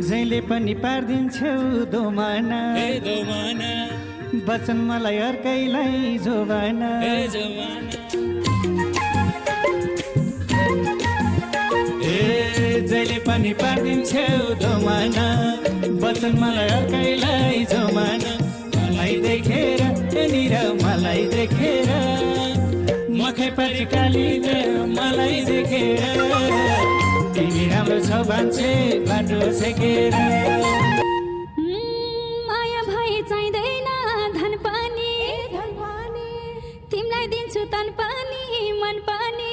जहिले पनि पार्दिन्छौ दोमाना बचन मलाई अर्कैलाई जोबाना जहिले पनि पार्दिन्छौ दोमाना बचन मलाई अर्कैलाई जोबाना मलाई देखेर त्यहाँनिर मलाई देखेर मखै पछि कालीले मलाई देखेर तिमी राम्रो छौ भन्छे बाटो छेकेर माया भए चाहिँदैन धन पनि तिमीलाई दिन्छु तन पनि मन पनि